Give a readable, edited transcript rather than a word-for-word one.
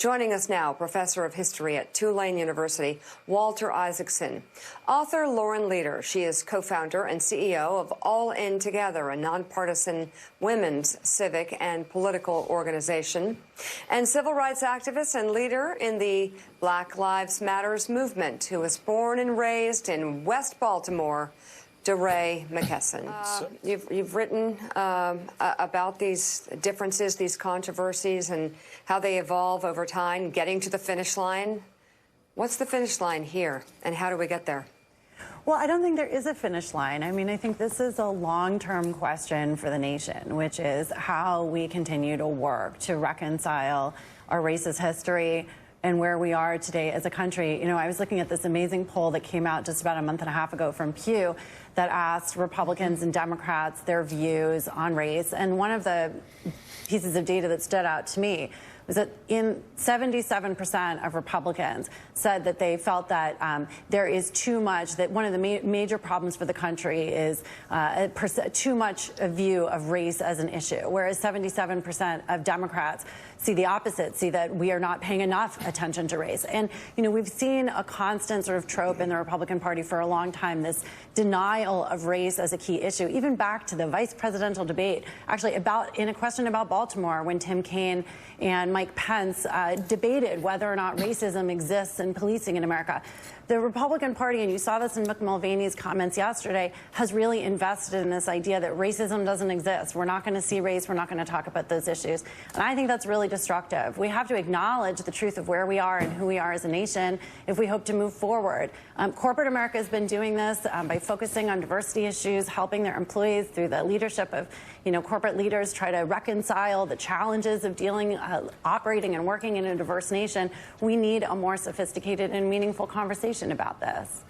Joining us now, Professor of History at Tulane University, Walter Isaacson. Author Lauren Leader. She is co-founder and CEO of All In Together, a nonpartisan women's civic and political organization, and civil rights activist and leader in the Black Lives Matters movement, who was born and raised in West Baltimore, DeRay Mckessen. You've written about these differences, these controversies, and how they evolve over time, getting to the finish line. What's the finish line here, and how do we get there? Well, I don't think there is a finish line. I mean, I think this is a long-term question for the nation, which is how we continue to work to reconcile our racist history and where we are today as a country. You know, I was looking at this amazing poll that came out just about a month and a half ago from Pew that asked Republicans and Democrats their views on race. And one of the pieces of data that stood out to me was that 77% of Republicans said that they felt that there is too much, that one of the major problems for the country is too much a view of race as an issue, whereas 77% of Democrats see the opposite, see that we are not paying enough attention to race. And, you know, we've seen a constant sort of trope in the Republican Party for a long time, this denial of race as a key issue, even back to the vice presidential debate, actually in a question about Baltimore, when Tim Kaine and Mike Pence debated whether or not racism exists in policing in America. The Republican Party, and you saw this in Mick Mulvaney's comments yesterday, has really invested in this idea that racism doesn't exist. We're not going to see race. We're not going to talk about those issues. And I think that's really destructive. We have to acknowledge the truth of where we are and who we are as a nation if we hope to move forward. Corporate America has been doing this by focusing on diversity issues, helping their employees through the leadership of, corporate leaders try to reconcile the challenges of operating and working in a diverse nation. We need a more sophisticated and meaningful conversation about this.